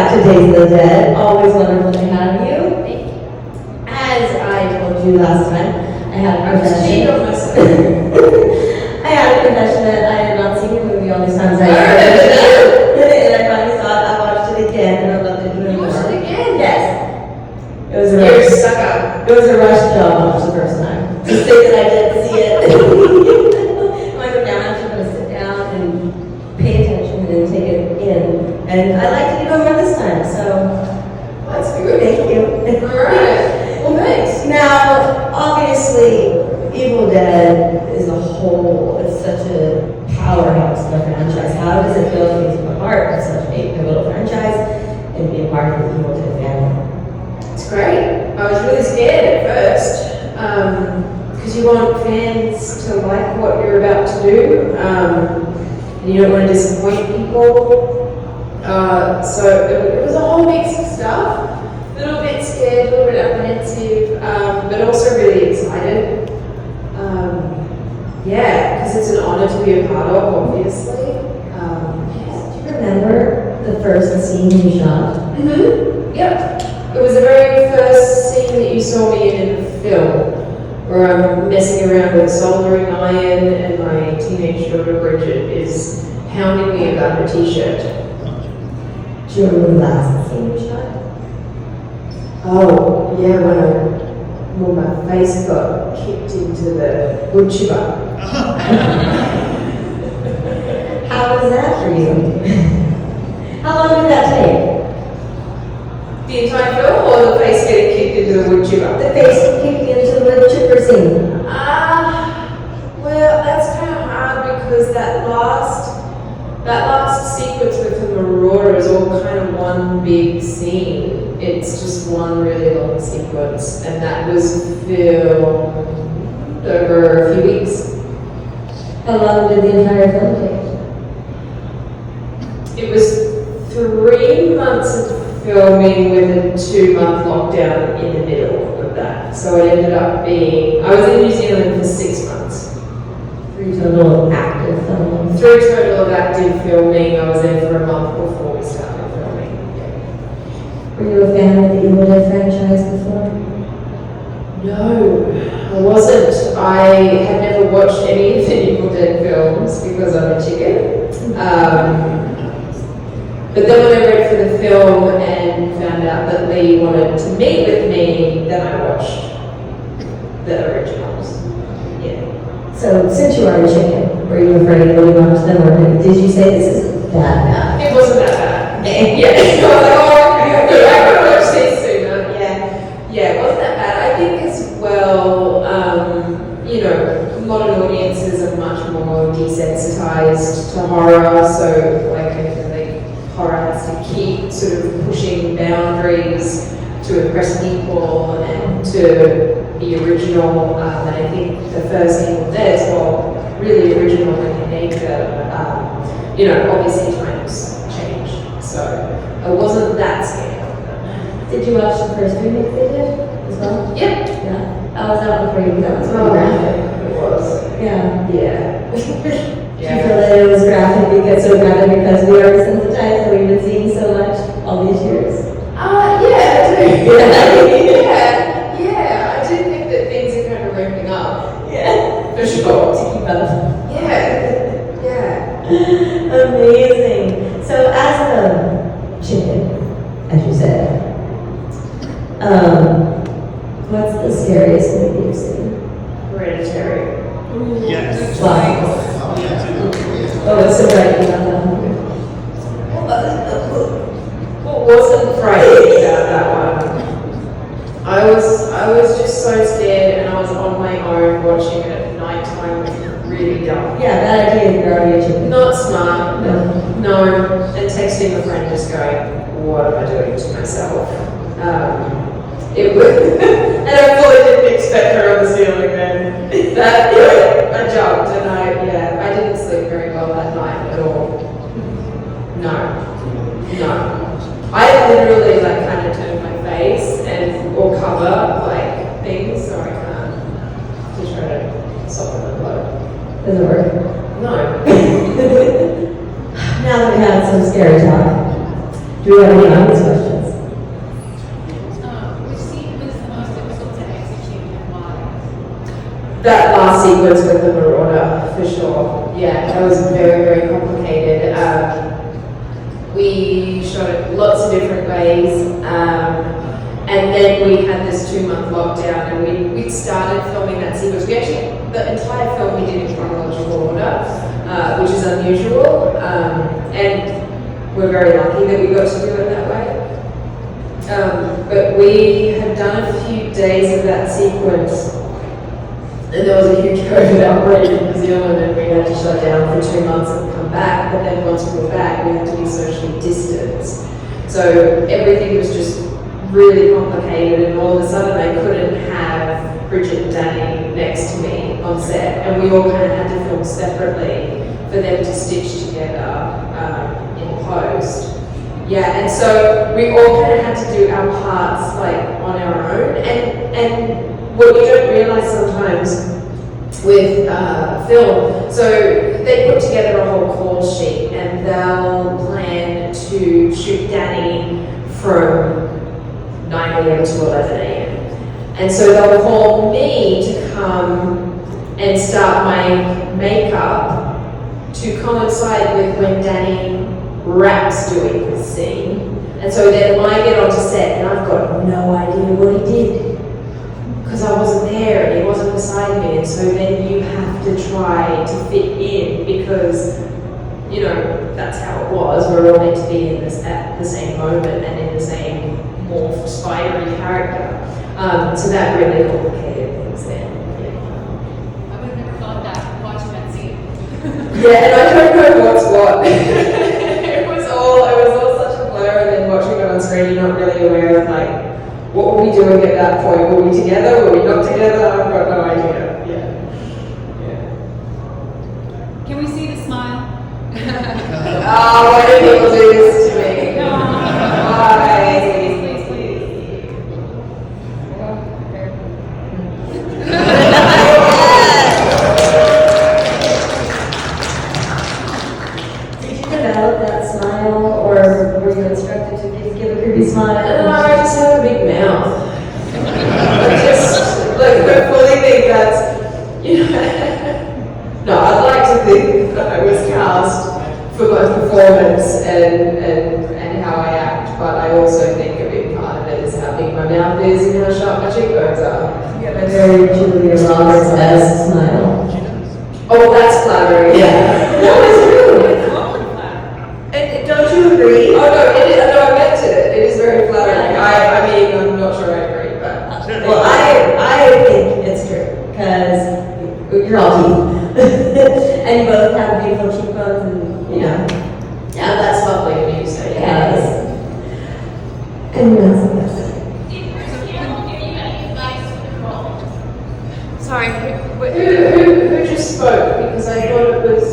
back to Days of the Dead. Always wonderful to have you. Thank you. As I told you last time, I had a I'm just confession. cheating on myself. I had a confession that I had not seen your movie all these times I Oh, watched it. And I finally saw it. I watched it again and I loved it even You more. watched it again? Yes. It was a You're a rush. sucker. It was a rush job the first time. To say that I didn't see it. When I go down, I'm just going to sit down and pay attention and take it in. And I liked it even more this time, so That's good. thank you. Alright. Well, thanks. Now, obviously, Evil Dead is a whole, it's such a powerhouse of a franchise. How does it feel to be a part of such a pivotal franchise and be a part of the Evil Dead family? It's great. I was really scared at first because you want fans to like what you're about to do and you don't want to disappoint people. So it was a whole mix of stuff. A little bit scared, a little bit apprehensive, but also really excited. Yeah, because it's an honor to be a part of, obviously. Do you remember the first scene you shot? Yep. It was the very first scene that you saw me in the film, where I'm messing around with a soldering iron and my teenage daughter Bridget is hounding me about her t-shirt. Do you remember the last scene you shot? Oh, yeah, when my face got kicked into the wood chipper. How was that for you? How long did that take? The entire film or the face getting kicked into the wood chipper? The face kicked into the wood chipper scene. Well, that's kind of hard because that last sequence with the Marauder is all kind of one big scene. It's just one really long sequence, and that was filmed over a few weeks. How long did the entire film take? It was 3 months of filming with a 2-month lockdown in the middle of that. So it ended up being, I was in New Zealand for 6 months. 3 total active films. 3 total of active filming. I was there for a month before we started filming. Yeah. Were you a fan of the Evil Dead franchise before? No, I wasn't. I had never watched any of the Evil Dead films because I'm a chicken. But then when I read for the film and found out that Lee wanted to meet with me, then I watched the originals. Yeah. So, since you are a chicken, were you afraid when you watched them, or did you say this isn't that bad? It wasn't that bad. Yeah. So I was like, oh, I could watch these sooner. Yeah, it wasn't that bad. I think as well, modern audiences are much more desensitized to horror, so like I feel like horror has to keep sort of pushing boundaries to impress people and to be original. And I think the first Evil Dead, well, really original in nature. Obviously times change, so I wasn't that scared of them. Did you watch the first remake they did as well? Yep. Yeah. How was that one for you? That was pretty graphic. It was. Yeah. Yeah. Do you feel that it was graphic? You get so graphic because we are desensitized that we've been seeing so much all these years? Yeah, I do. Yeah. I do think that things are kind of ramping up. Yeah. For sure. To keep up. Yeah. Amazing. So as a chicken, as you said, what's the scariest movie you've seen? Hereditary. Yes. Wow. Oh, it's so right about that movie. What wasn't frightening about that one? I was just so scared, and I was on my own watching it at night time. It was really dumb. Yeah, bad idea if you're already a chicken. Not smart. No. And texting a friend just going, what am I doing to myself? It was, and I fully didn't expect her on the ceiling then. I jumped and I didn't sleep very well that night at all. No. I literally kind of turned my face or cover things so I can't to try to soften the blow. Does it work? No. Now that we had some scary talk, Do we have any audience questions? Which scene was the most difficult to execute and why? That last sequence with the marauder, for sure. Yeah, that was very, very complicated. We shot it lots of different ways, and then we had this 2-month lockdown, and we started filming that sequence. We actually, the entire film we did in chronological order, which is unusual, and we're very lucky that we got to do it that way. But we had done a few days of that sequence, and there was a huge COVID outbreak in New Zealand, and we had to shut down for 2 months and come back. But then once we were back, we had to be socially distanced. So everything was just really complicated, and all of a sudden I couldn't have Bridget and Danny next to me on set, and we all kind of had to film separately for them to stitch together in post. Yeah, and so we all kind of had to do our parts like on our own, and what you don't realize sometimes with film, so they put together a whole call sheet, and they'll plan to shoot Danny from 9 a.m. to 11 a.m. And so they'll call me to come and start my makeup to coincide with when Danny Rapp's doing the scene. And so then I get onto set and I've got no idea what he did, because I wasn't there and he wasn't beside me. And so then you have to try to fit in, because you know that's how it was. We're all meant to be in this at the same moment and in the same morphed spidery character. So that really complicated things then. I would have never thought that watching that scene. Yeah, and I don't know what's what. it was all such a blur, and then watching it on screen, you're not really aware of like, what were we doing at that point? Were we together? Were we not together? I've got no idea. Yeah. Can we see the smile? Oh, why do people do this to me? No. Why? Please, please, please. Did you develop that smile, or were you instructed to give a creepy smile? I just have a big mouth. I just I fully think that's, you know. No, I'd like to think that I was cast for my performance and how I act, but I also think a big part of it is how big my mouth is and how sharp my cheekbones are. You have a very Julia Roberts-esque smile. Oh, that's flattering. Yeah. No, it's really. Don't you agree? Oh no, it is. No, I meant it. It is very flattering. I mean, I'm not sure I agree, but. Well, I think it's true, because you're all teeth. And you both have beautiful cheekbones, and you know. Yeah, that's lovely of you to say. Yes. And that's the best. Did Bruce Campbell give you any advice for the role? Sorry, who just spoke? Because I thought it was.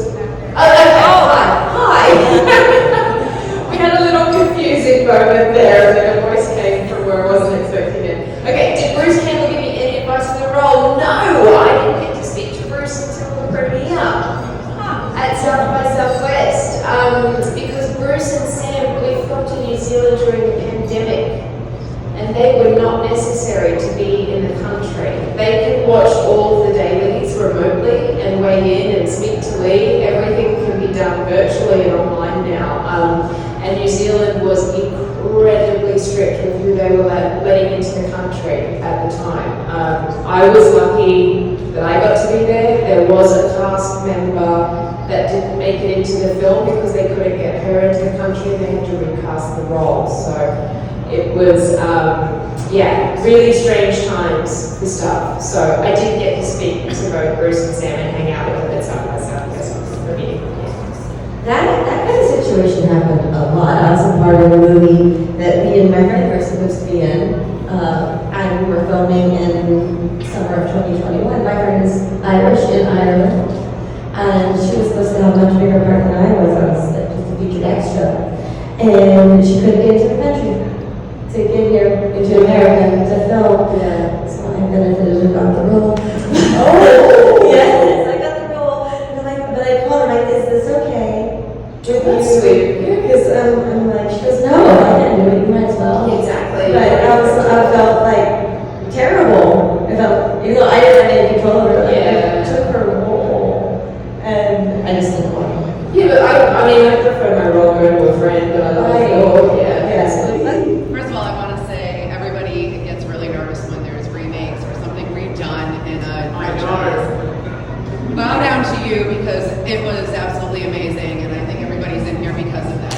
Oh, okay. Hi. We had a little confusing moment there, and then a voice came from where I wasn't expecting it. Okay, did Bruce Campbell give you any advice for the role? No, I didn't get to speak to Bruce until the premiere at South by Southwest, because Bruce and Sam, we filmed in New Zealand during the pandemic, and they were not necessary to be in the country. They could watch all of the dailies remotely and weigh in and speak to Lee. Everything can be done virtually and online now. And New Zealand was incredibly strict with who they were letting into the country at the time. I was lucky that I got to be there. There was a cast member that didn't make it into the film because they couldn't get her into the country, and they had to recast the role. So it was, really strange times, this stuff. So I did get to speak to both Bruce and Sam and hang out with them at South by Southwest for the meeting. That kind of situation happened a lot. I was a part of a movie that me and my friend were supposed to be in, and we were filming in summer of 2021. My friend is Irish in Ireland, and she was supposed to have a much bigger part than I was. I was just a featured extra, and she couldn't get into the country to get here into America to film. Yeah. So I benefited and got the role. Oh, yes, I got the role. And I'm like, but I called her like, is this okay? That's sweet. Because I'm like, she goes, no, well. Exactly. But I felt like terrible. I felt, even though I didn't have any control over it, like, Yeah. I took her role, and I just didn't want to. Yeah, but I mean, I prefer my role going to a friend, but I like your, First of all, I want to say everybody gets really nervous when there's remakes or something redone in a franchise. Bow down to you because it was absolutely amazing, and I think everybody's in here because of that.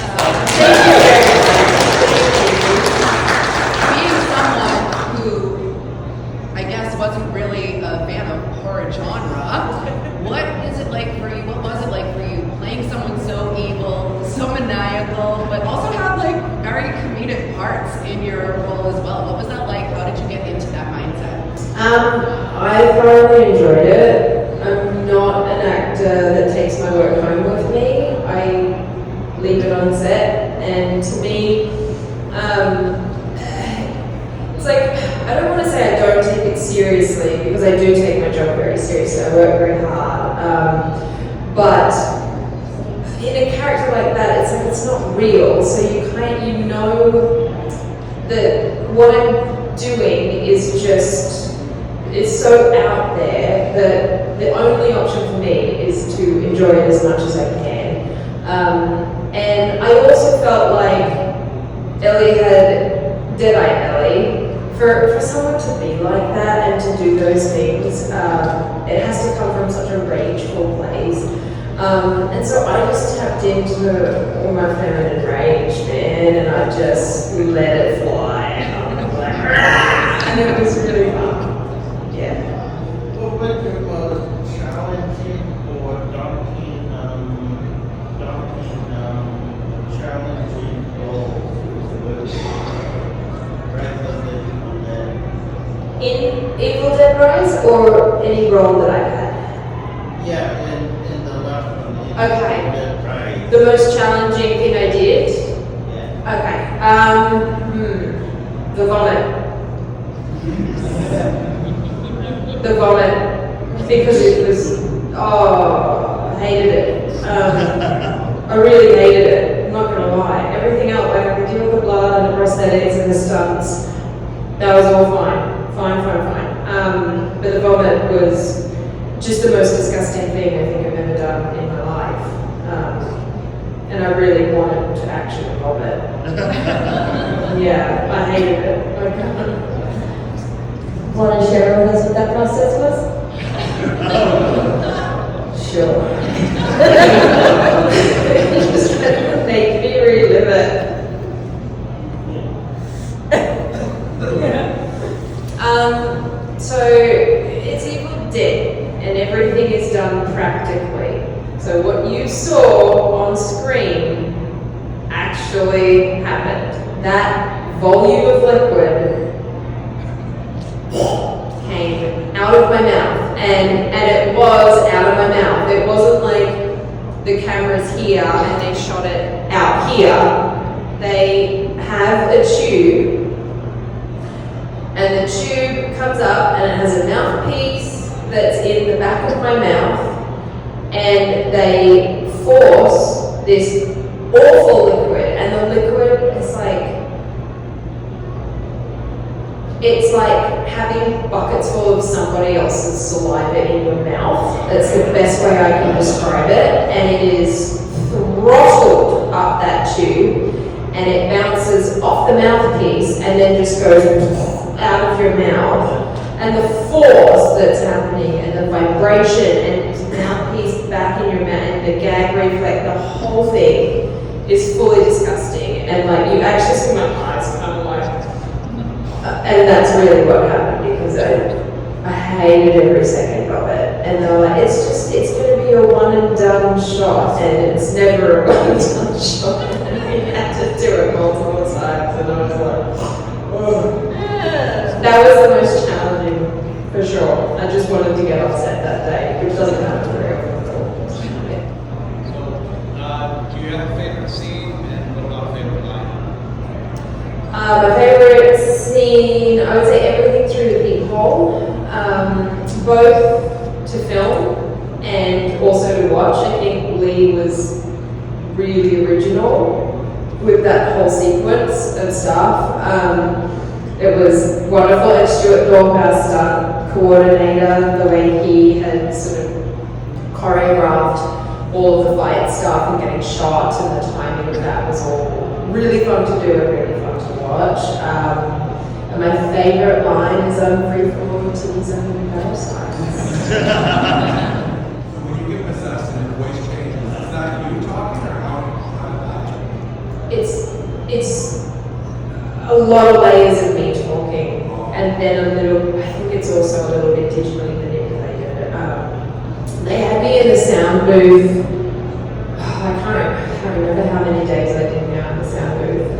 Being someone who I guess wasn't really a fan of horror genre, what is it like for you? What was it like for you playing someone so evil, so maniacal, but also have like very comedic parts in your role as well? What was that like? How did you get into that mindset? I thoroughly enjoyed it. I'm not an actor that takes my work home with me. I leave it on set, and to me, it's like, I don't want to say I don't take it seriously, because I do take my job very seriously. I work very hard. But in a character like that, it's like it's not real. So you know that what I'm doing is just, it's so out there that the only option for me is to enjoy it as much as I can. And I also felt like Ellie had Deadeye Ellie. For someone to be like that and to do those things, it has to come from such a rageful place. And so I just tapped into all my feminine rage, man, and I just let it fly. And I was like, "Rah!" And it was really fun. Yeah. What was your most challenging or daunting challenging role with rather than on that? In Evil Dead Rise, or any role that I've had? Yeah, in the last one. Okay. Right. The most challenging thing I did? Yeah. Okay. The vomit. The vomit. Because it was, I hated it. I really hated it. I'm not gonna lie. Everything else, like I could deal with the blood and the prosthetics and the stunts, that was all fine. Fine. But the vomit was just the most disgusting thing I think I've ever done in my life. And I really wanted to actually vomit. Yeah, I hated it. Want to share with us what that process was? Sure. Just make me relive it. So it's Evil Dead, and everything is done practically. So what you saw on screen actually happened. That volume of liquid came out of my mouth, and it was out of my mouth. It wasn't like the camera's here and they shot it out here. They have a tube, and the tube comes up and it has a mouthpiece that's in the back of my mouth, and they force this awful liquid, and the liquid is like, it's like having buckets full of somebody else's saliva in your mouth. That's the best way I can describe it. And it is throttled up that tube, and it bounces off the mouthpiece and then just goes out of your mouth. And the force that's happening, and the vibration, and the mouthpiece back in your mouth, and the gag reflex, the whole thing is fully disgusting. And like, you actually see my eyes kind of like, and that's really what happened, because I hated every second of it. And they were like, it's going to be a one and done shot, and it's never a one and done shot. And we had to do it multiple times, and I was like, oh. That was the most challenging, for sure. I just wanted to get off set that day, which doesn't happen very often. So, do you have a favorite scene, and what about a favorite line? My favorite scene, I would say everything through the peephole, both to film and also to watch. I think Lee was really original with that whole sequence of stuff. It was wonderful, and Stuart Thorpe, our stunt coordinator, the way he had sort of choreographed all of the fight stuff and getting shot, and the timing of that was all really fun to do and really fun to watch. And my favourite line is "I'm free from all titties and parasites." When you give an assessment, your voice changes. Is that you talking or how? It's a lot of layers of me talking, and then I think it's also a little bit digitally manipulated. They had me in the sound booth. I can't remember how many days I did now in the sound booth.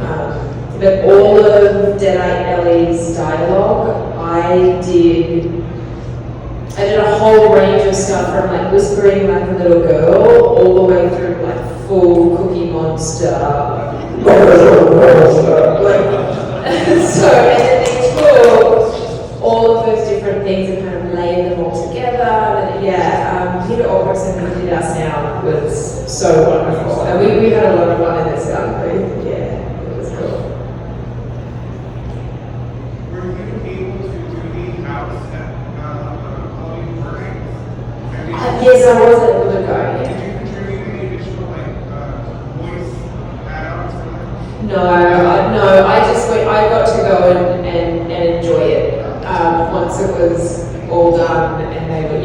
But all of Deadite Ellie's dialogue, I did a whole range of stuff from like whispering like a little girl all the way through like full Cookie Monster. So, and then they took all of those different things and kind of layered them all together. And yeah, Peter Albertson, who did our sound, was so wonderful. And we had a lot of fun in the sound booth. Yeah, it was cool. Were you able to do the house at Halloween Burning? Yes, I was able to go, yeah. Did you contribute any additional voice add-ons for that? No, I got to go and enjoy it. Once it was all done and they were, I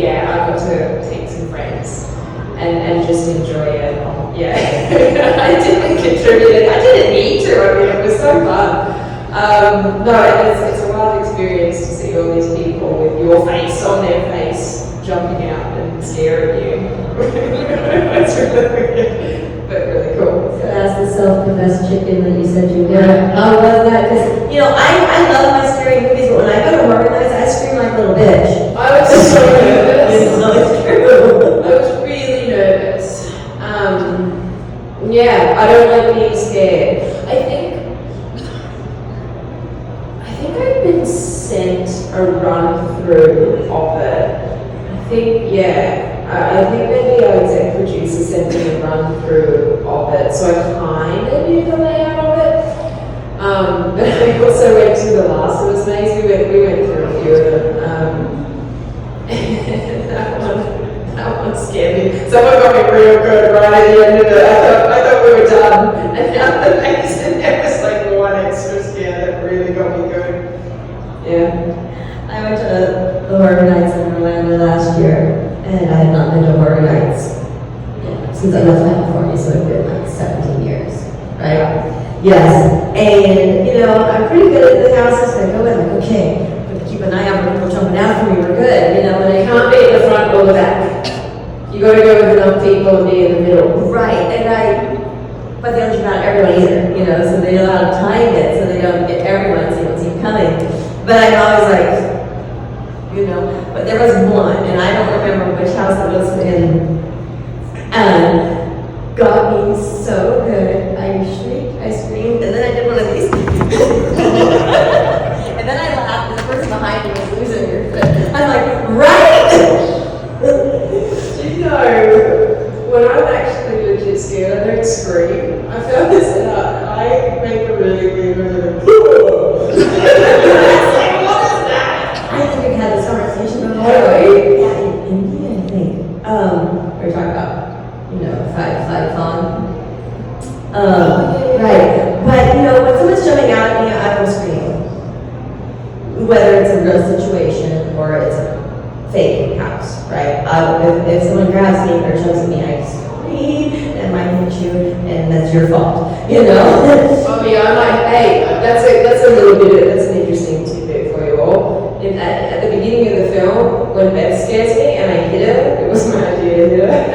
got to take some friends and just enjoy it. Yeah, I didn't contribute. I didn't need to. I mean, it was so fun. No, it's a wild experience to see all these people with your face on their face jumping out and staring at you. It's really weird, but really cool. So that's the self-professed chicken that you said you were. How was that? Because, I love my scary movies, but when I go to horror nights, I scream like a little bitch. I was so nervous. It's true. I was really nervous. I don't like being scared. I think I've been sent a run through of it. I think maybe our exec producer sent me a run through of it, so I kind of knew the layout of it. But I also went to the Last of Us maze. We went through a few of them. That one scared me. Someone got me real good right at the end of it. I thought we were done. And now the maze, and there was like one extra scare that really got me good. Yeah. I went to the horror nights in Orlando last year, and I had not been to horror nights since I left California, so it's been like 17 years, right? Yes, and I'm pretty good at the houses. I go in like, okay, but keep an eye out for people jumping out for me. We're good, and I Can't be in the front or the back. You got to go with enough people and be in the middle. right, but they don't jump out everyone either, so they know how to time it so they don't get everyone, so you don't see them coming. But I'm always like, but there was one, and I don't remember which house it was in, and got me so good. I shrieked, I screamed, and then I did one of these. And then I laughed, and the person behind me was losing her shit. I'm like, right? When I'm actually legit scared, I don't scream. I found this out. I make a really weird noise. I think we've had this conversation before. Really? Yeah, in India, I think. We were talking about, fight fun. Right. But, when someone's jumping out at me, I will scream. Whether it's a real situation or it's a fake house, right? If someone grabs me or jumps at me, I scream, and I might hit you, and that's your fault, Oh yeah, I'm like, hey, that's an interesting tidbit for you all. At the beginning of the film, when Beth scares me and I hit her, it was my idea to hit her. Yes! I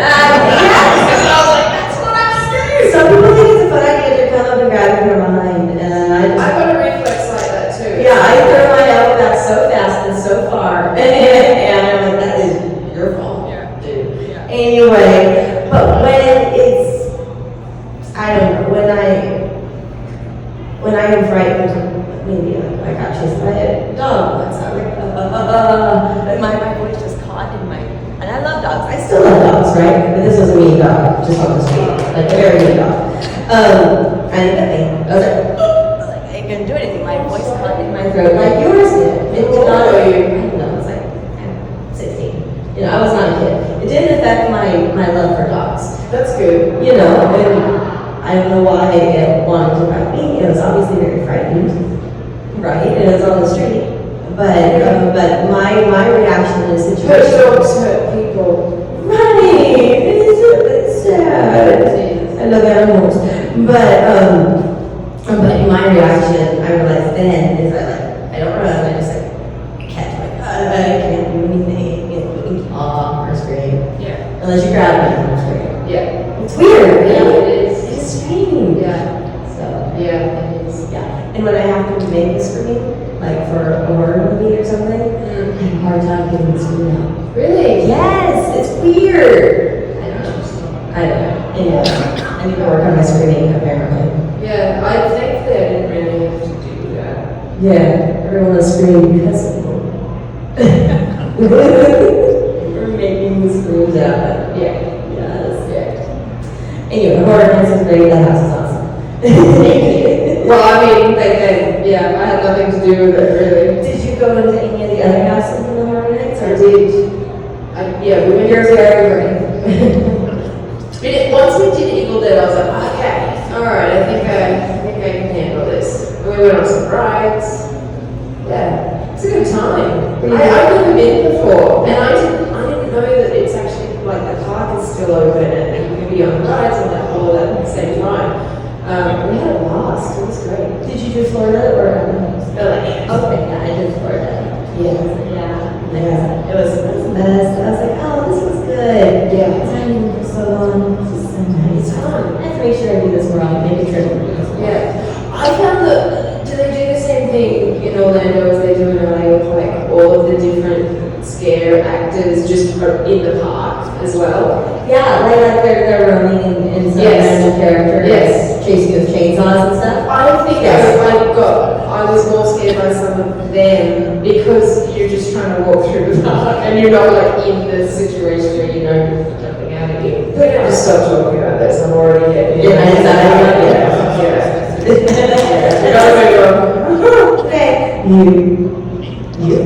was like, that's what I'm saying! Some people think it's a fun idea to come up and grab you from behind, and I just... I've got a reflex like that too. Yeah, I throw my elbow back so fast and so far, and I'm like, that is your fault, dude. Yeah. Anyway, but when it's, I don't know, when I am frightened, maybe I got chased by a dog once, I was like, and my voice just caught in my, and I love dogs, I still love dogs, right? But this was a mean dog, just on the street, like a very mean dog. and it bit me. I was like, I couldn't do anything. My voice caught in my throat like yours did. It did not. I don't know. It's like I'm 16. You know, I was not a kid. It didn't affect my love for dogs. That's good. You know, and I don't know why it wanted to bite me. It was obviously very frightened, right? And it was on the street. But my reaction in the Hurt situation. dogs hurt people. Right, it's sad. I love animals, but my reaction, I realized then is I don't run. I just catch my I can't do anything. You know, you can talk or scream. Yeah. Unless you grab me and scream. Yeah. It's weird. Yeah, it is. It's strange. Yeah. So Yeah, it is. yeah. And when I have to make a scream, like for a horror movie or something, I have a hard time getting the scream out. Really? Yes, it's weird. I don't know. Yeah, I need to work on my screaming apparently. Yeah, I think they didn't really have to do that. Yeah, everyone is screaming because of them. We're making the screams out. Yeah. Yes. Yeah. Anyway, horror nights is great. That house is awesome. Thank you. Well, I mean, I had nothing to do with it, really. Did you go into any of the other houses in the horror nights? I did. Yeah, we went You're to very Once we did Evil Dead, I was like, okay, all right, I think I can handle this. And we went on some rides. Yeah, it's a good time. I've never been before, and I didn't know that it's actually like the park is still open and you can be on rides and all of that at the same time. We had a blast. It was great. Did you do Florida or LA? Okay, yeah, I did Florida. Yeah. Yeah. It was the best. I was like, oh, this was good. Yeah. I haven't been for so long. This is so nice. It's fun. I have to make sure I do this more often. Make a trip and do this more. Yeah, I found that, do they do the same thing in Orlando as they do in LA with like all of the different scare actors just are in the park as well? Yeah, like they're roaming in some Yes. random characters. Yes. Chasing with chainsaws and stuff. I think Yes. I was more scared by some of them because you're just trying to walk through the park and you're not like in the situation where you know you're jumping out at you. We're going to stop talking about this, I'm already getting Yeah, I know. Yeah. Okay. You.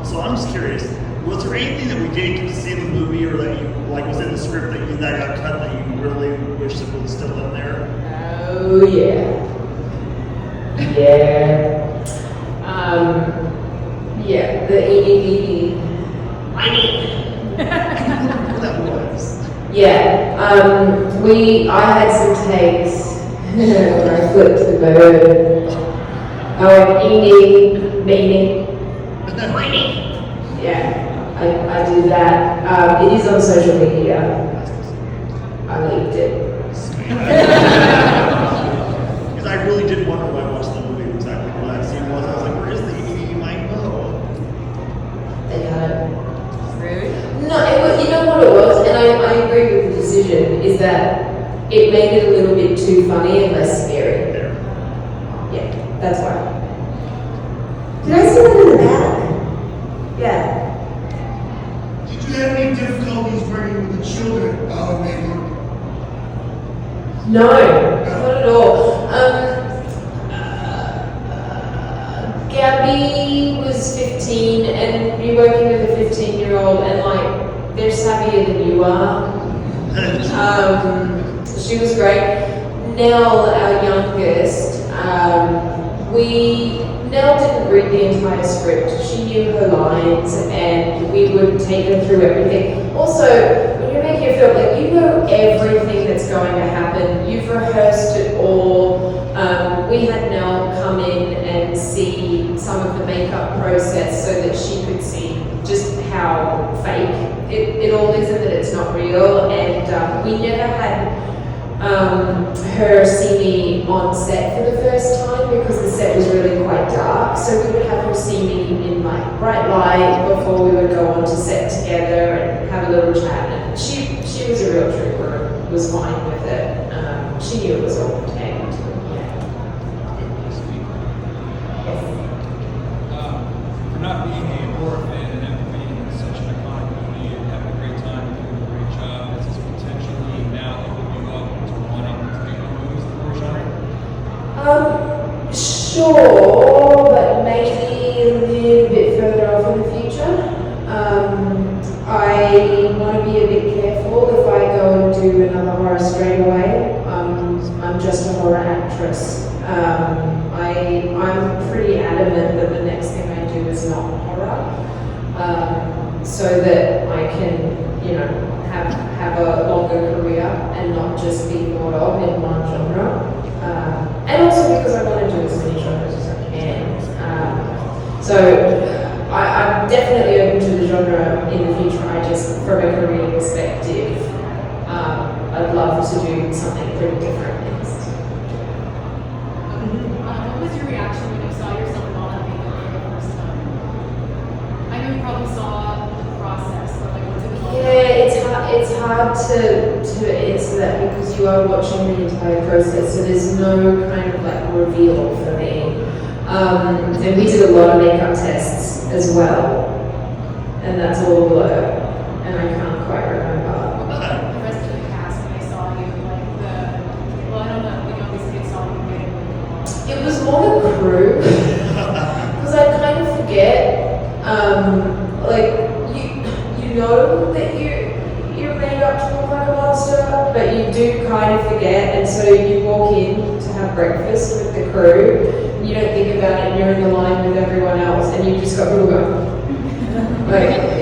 So I'm just curious, was there anything that we didn't get to see in the movie or that you, like was in the script that got cut that you really wish that was still in there? Oh yeah. Yeah. Yeah, the EDD. What that was? Yeah. I had some takes where I flipped the bird. I went Edie, meaning. Yeah, I did that. It is on social media. I leaked it. Because I really did wonder when I watched the movie exactly what that scene was. I was like, where is the ED? You might know. They got it. No, you know what it was, and I agree with the decision, is that it made it a little bit too funny and less scary. There. Yeah, that's why. Did I see that in the back? Yeah. Did you have any difficulties working with the children out of neighborhood? No, not at all. Gabby was 15, and you're working with a 15-year-old, and like they're savvier than you are. She was great. Nell, our youngest, Nell didn't read the entire script. She knew her lines, and we would take her through everything. Also, when you're making a film, like you know everything that's going to happen. You've rehearsed it all. We had Nell come in and see some of the makeup process so that she could see just how fake it all is and that it's not real. And we never had her see me on set for the first time because the set was really quite dark. So we would have her see me in like bright light before we would go on to set together and have a little chat. And she was a real trooper, was fine with it. She knew it was all contained. For not being a horror fan and after being in such an iconic movie and having a great time and doing a great job, is this potentially now opening you up to wanting to make more movies in the horror genre? Sure, but maybe a little bit further off in the future. I want to be a bit careful if I go and do another horror straight away. I'm just a horror actress. I'm pretty adamant that the next thing I do is not horror, so that I can, you know, have a longer career and not just be bored of in one genre. And also because I want to do as many genres as I can. I'm definitely open to the genre in the future. I just, from a career perspective, I'd love to do something pretty different next. What was your reaction when you saw yourself in all that makeup for the first time? I know you probably saw the process, but like, what's it called? Yeah, it's hard to answer that because you are watching the entire process, so there's no kind of like reveal for me. And we did a lot of makeup tests as well, and that's all a blur, and I can't quite remember. What about the rest of the cast when they saw you? Well, I don't know, we obviously saw you getting It was more the crew, because I kind of forget, you know that you're made up to look like a monster, but you do kind of forget, and so you walk in to have breakfast with the crew, and you don't think about it, and you're in the line with everyone else, and you just got people going,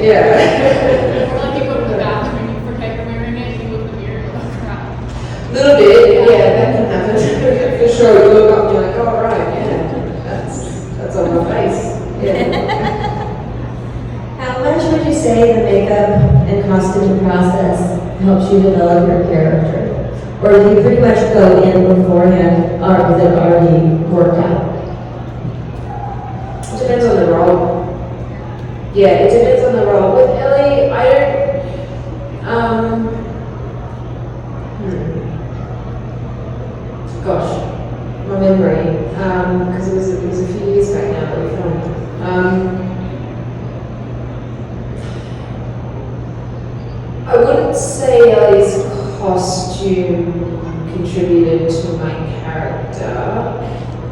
yeah. Or like you go to the bathroom and you forget you're wearing it, and you look in the mirror and you're like, crap. Little bit, yeah, that can happen, for sure. You look up and you're like, oh right, yeah, that's on my face, yeah. How much would you say the makeup and costume process helps you develop your character? Or do you pretty much go in beforehand with it already worked out? It depends on the role. Yeah, it depends on the role. With Ellie, I don't, gosh, my memory, because it was a few years back now that we filmed. I wouldn't say Ellie's costume contributed to my character,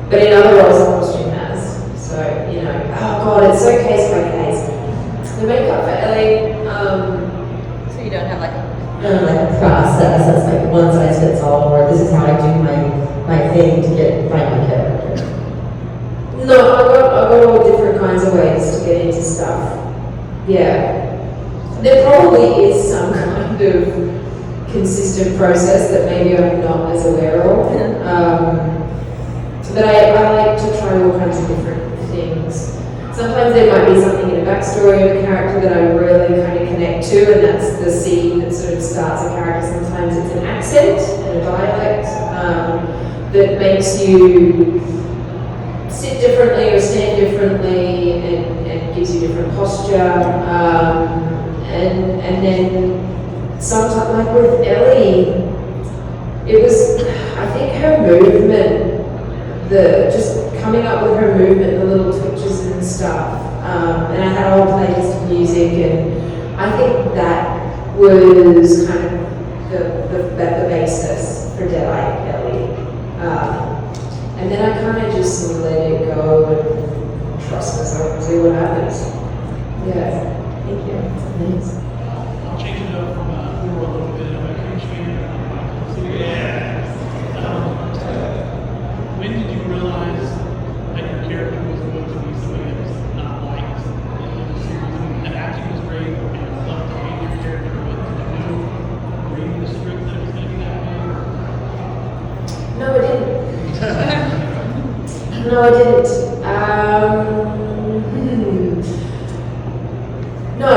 but in other roles the costume has. So, you know, oh god, it's so case by case. The makeup for Ellie, So you don't have like a process that's like one size fits all, or this is how I do my thing to find my character. no, I've got all different kinds of ways to get into stuff. Yeah. There probably is some kind of consistent process that maybe I'm not as aware of. But I like to try all kinds of different things. Sometimes there might be something in a backstory of a character that I really kind of connect to, and that's the scene that sort of starts a character. Sometimes it's an accent and a dialect that makes you sit differently or stand differently and gives you different posture. And then sometimes, like with Ellie, it was, I think her movement, just coming up with her movement, the little twitches and stuff. And I had a whole playlist of music, and I think that was kind of the basis for Deadeye Ellie. And then I kind of just let it go and trust myself and see what happens. Yeah. Thank you. Thanks. I'll change it up from horror a little bit. I'm a cringe fan. Yeah. When did you realize that your character was going to be somebody that was not liked in the series? The acting was great, and I loved to hate your character, but did you know reading the script that it was going to be that way? No, I didn't. No, I didn't. No,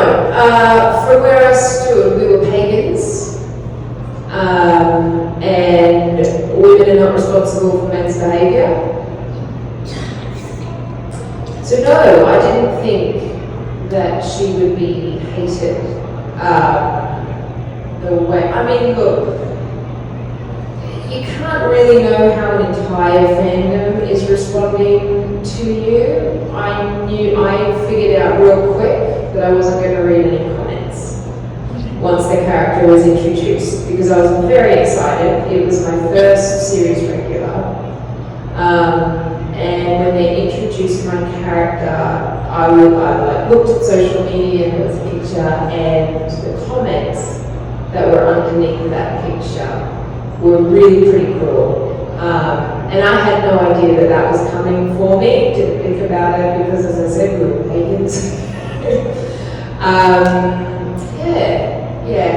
from where I stood, we were pagans, and women are not responsible for men's behaviour. So no, I didn't think that she would be hated the way. I mean, look, you can't really know how an entire fandom is responding to you. I figured out real quick that I wasn't going to read any comments once the character was introduced, because I was very excited. It was my first series regular. And my character, I like looked at social media and there was a picture, and the comments that were underneath that picture were really pretty cruel. And I had no idea that that was coming for me. Didn't think about it because, as I said, we were pagans.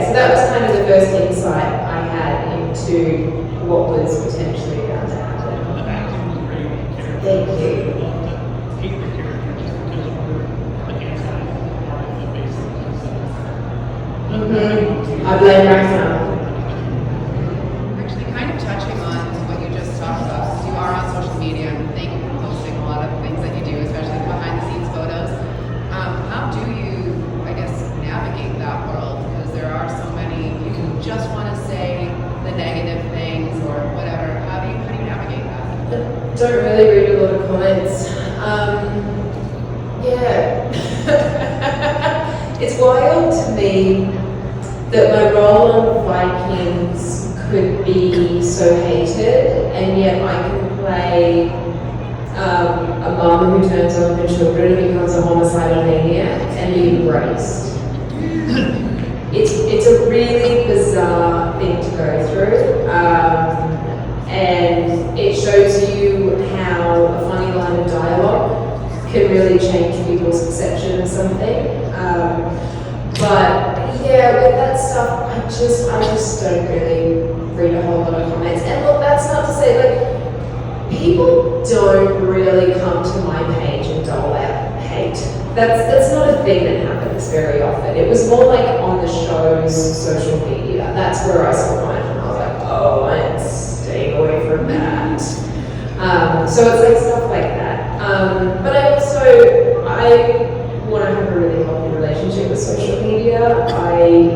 So that was kind of the first insight I had into what was potentially about to happen. The acting was great. The character. Thank you. I love to hate the character just because we're the inside part of the basic I blame myself. Actually, kind of touching on what you just talked about, since you are on social media, and thank you for posting a lot of things that you do, especially behind the scenes photos. How do you, I guess, navigate that world? Because there are so many, you just want to say the negative things or whatever. How do you navigate that? Don't really read a lot of comments. It's wild to me that my role on Vikings could be so hated, and yet I can play a mum who turns on her children and becomes a homicidal maniac and be embraced. It's a really bizarre thing to go through, and it shows you how a funny line of dialogue can really change people's perception of something. But yeah, with that stuff, I just don't really read a whole lot of comments. And look, that's not to say, like, people don't really come to my page and dole out hate. That's not a thing that happens very often. It was more like on the show's social media. That's where I saw mine, and I was like, oh, I'm staying away from that. So it's like stuff like that. But I want to have a really healthy relationship with social media.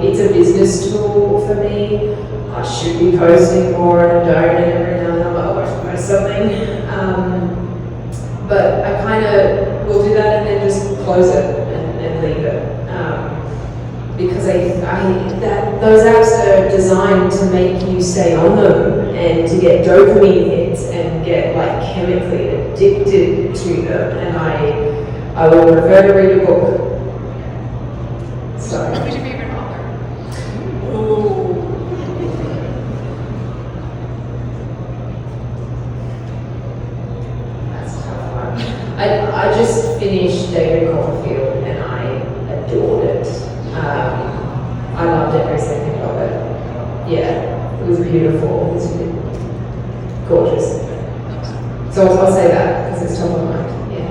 It's a business tool for me. I should be posting more and I don't, and every now and then I'm like, oh, I should post something. But I kind of will do that and then just close it and leave it. Because those apps are designed to make you stay on them and to get dopamine hits and get like chemically addicted to them. And I would prefer to read a book. So. Who's your favorite author? That's a tough one. I just finished David Copperfield and I adored it. I loved every second of it. Yeah, it was beautiful. It was gorgeous. So I'll say that because it's top of mind. Yeah.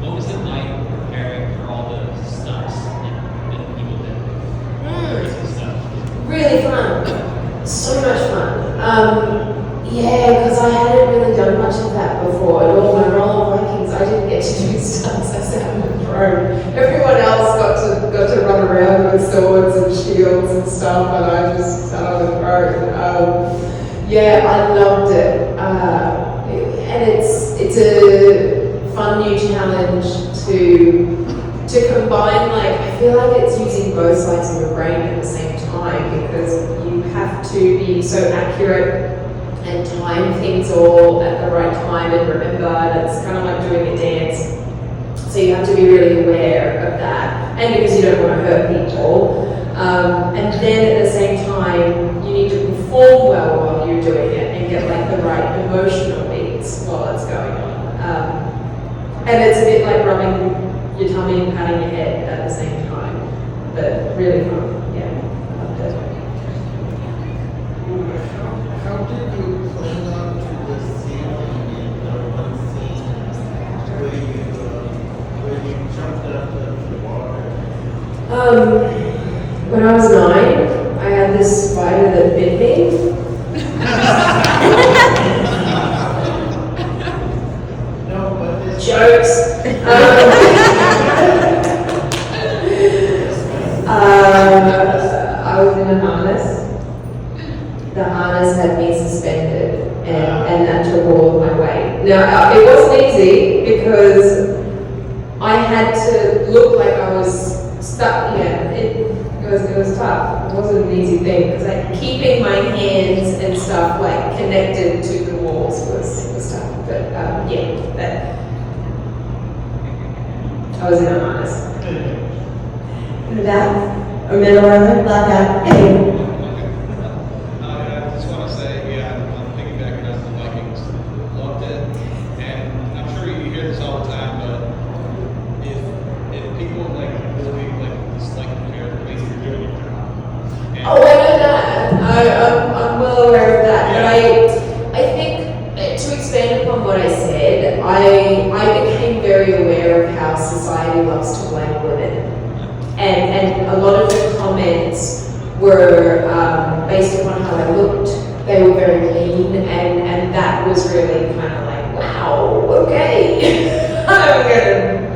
What was it like preparing for all the stunts that people did? Crazy stuff. Really fun. So much fun. Because I hadn't really done much of that before. At all my role on Vikings, I didn't get to do stunts. I sat on the throne. Everyone else got to run around with swords and shields and stuff, and I just sat on the throne. I loved it. And it's a fun new challenge to combine, like, I feel like it's using both sides of the brain at the same time, because you have to be so accurate and time things all at the right time and remember, and it's kind of like doing a dance. So you have to be really aware of that, and because you don't want to hurt people. And then at the same time, you need to perform well while you're doing it and get like the right emotional beats while it's going on. And it's a bit like rubbing your tummy and patting your head at the same time, but really fun. Yeah, loved it. How did you hold on to the ceiling in the one scene where you jumped out of the water? When I was 9, I had this spider that bit me. No, but it's Jokes. I was in a harness. The harness had me suspended, and that took all of my weight. Now, it wasn't easy because I had to look like I was stuck. Yeah, it was tough. It wasn't an easy thing because like keeping my hands and stuff like connected to the walls was tough. But I was in a harness. In the back, or middle rather, black hat. Hey. I just want to say, yeah, I'm piggybacking on the Vikings. Loved it. And I'm sure you hear this all the time, but if people like really like dislike the character, basically you're doing your job. And Oh, I know that. I'm well aware of that. But I think to expand upon what I said, I became very aware of how society loves to blame women. And a lot of the comments were based upon how I looked. They were very lean, and that was really kind of like, wow, okay. I'm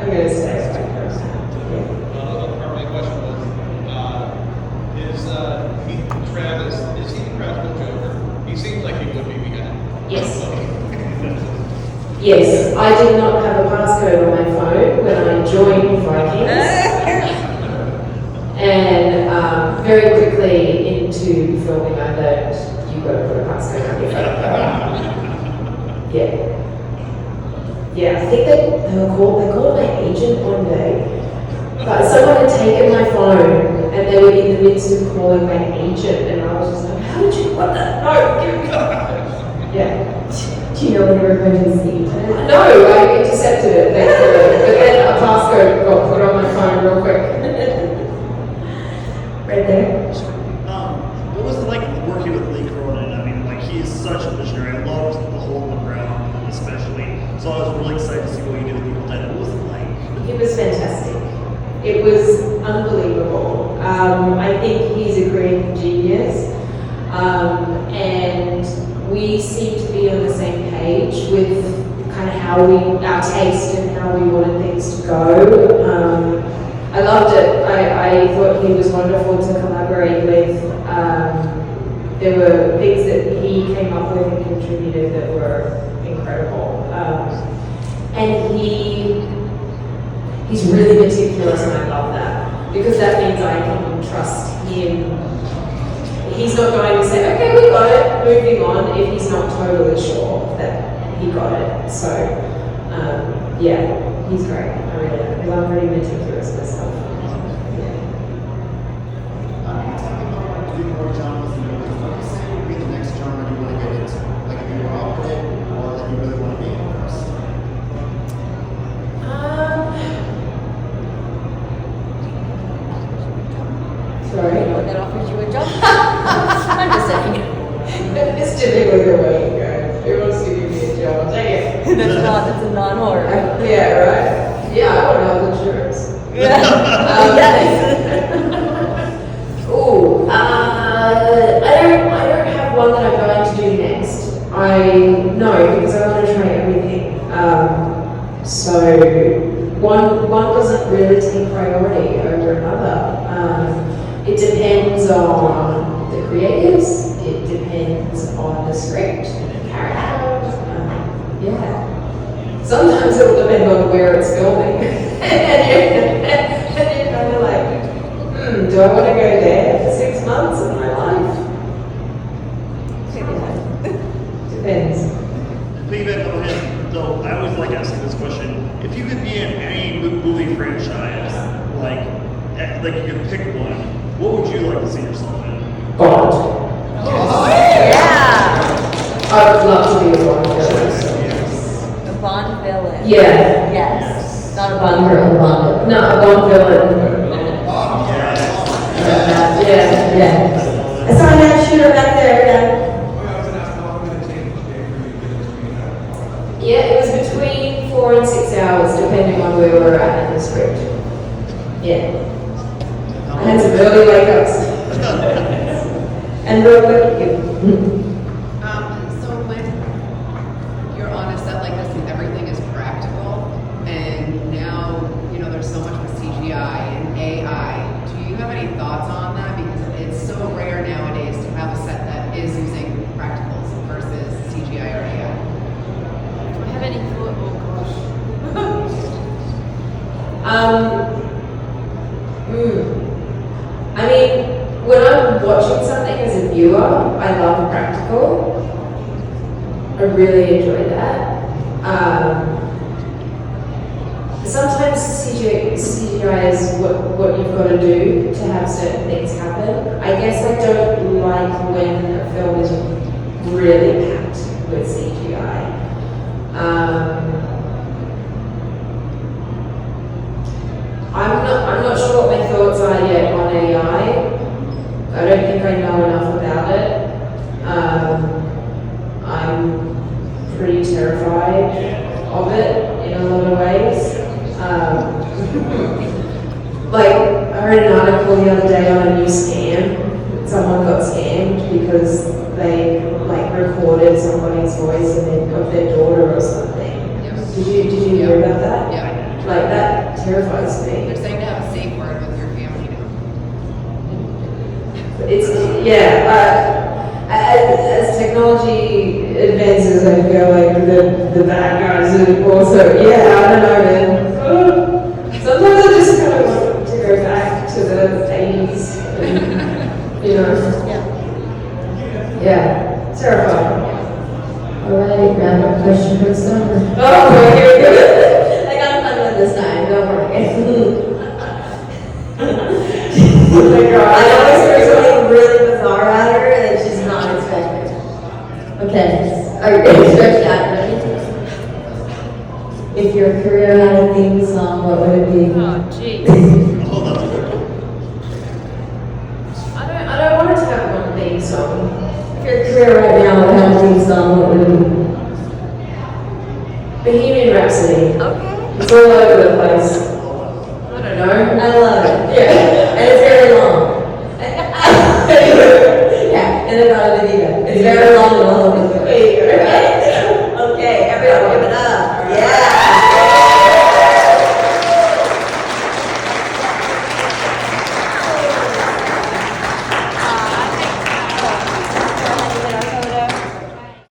gonna stay with my person. another part of my question was, is Travis, is he the practical Joker? He seems like he would be behind. Yes. Yes, I did not have a passcode on my phone when I joined Vikings. And very quickly into filming, I learned you got to put a passcode on your phone. Yeah. Yeah, I think they called my agent one day. But someone had taken my phone and they were in the midst of calling my agent, and I was just like, how did you what the no, give me yeah. Do you know when you were going to see? No, I intercepted it, thankfully. But then a passcode got put on my phone real quick. Right there. What was it like working with Lee Cronin? I mean, like, he is such a visionary. I loved the hole in the ground, especially. So I was really excited to see what you did with Evil Dead. What was it like? It was fantastic. It was unbelievable. I think he's a creative genius. And we seem to be on the same page with kind of how our taste and how we wanted things to go. I loved it. I thought he was wonderful to collaborate with. There were things that he came up with and contributed that were incredible. And he's really meticulous, and I love that, because that means I can trust him. He's not going to say, okay, we got it, moving on, if he's not totally sure that he got it. So, yeah, he's great. I really am, because I'm pretty meticulous myself. Doing more genres than you really focus in, would be the next genre you want to get into? Like if you were offered it, or that you really want to be in first? Sorry. That offers you a job. I'm just saying. It's typically the way you go. Who wants to give me a job? Take it. That's a non-horror. Yeah, right? Yeah, I want health insurance. Yes. Ooh, I don't have one that I'm going to do next. No, because I want to try everything. So one doesn't really take priority over another. It depends on the creatives. It depends on the script and the character. Yeah. Sometimes it will depend on where it's filming. and you're kind of like, do I want to go there for 6 months of my life? Depends. Piggyback on him, though, I always like asking this question. If you could be in any movie franchise, like you could pick one, what would you like to see yourself in? Bond. Oh, yeah. I would love to be a Bond villain. A Bond villain. Yeah. Yes. Not a Bond girl, a Bond villain. No, a Bond villain. Yeah. I saw that shooter back there. Yeah, it was between 4 and 6 hours, depending on where we're at in the script. Yeah. I had some early wake ups. And real quick. So when you're on a set like this and everything is practical, and now, there's so much with CGI and AI, do you have any thoughts on that? Because it's so rare nowadays to have a set that is using practicals versus CGI or AI. Do I have any thought? I mean, when I'm watching something as a viewer, I love practical. I really enjoy that. Sometimes CGI CGI is what you've got to do to have certain things happen. I guess I don't like when a film is really packed with CGI. I'm not sure what my thoughts are yet on AI. I don't think I know enough about it. I'm pretty terrified of it in a lot of ways. Like, I read an article the other day on a new scam. Someone got scammed because they like recorded somebody's voice and then of their daughter or something. Did you hear about that? Yeah. Like that terrifies me. They're saying to have a safe word with your family now. It's as technology advances, I feel like the bad guys are also I don't know, man. Sometimes I just kind of want to go back to the 80s, and, you know. Yeah, terrifying. All right, random question for Summer. Oh, here we go. I got fun with this time, don't worry. Oh my God. I always hear something really bizarre at her that she's not expecting. Okay, are you ready to stretch that? Ready? If your career had a theme song, what would it be? Oh, jeez. Hold on. I don't want it to have one theme song. If your career right now would have a theme song, what would it be? Bohemian Rhapsody. Okay. It's all over the place. I don't know. I love it. Yeah. And it's very long. Yeah, and about it either. It's very long and all over the place. Okay, everyone give it up.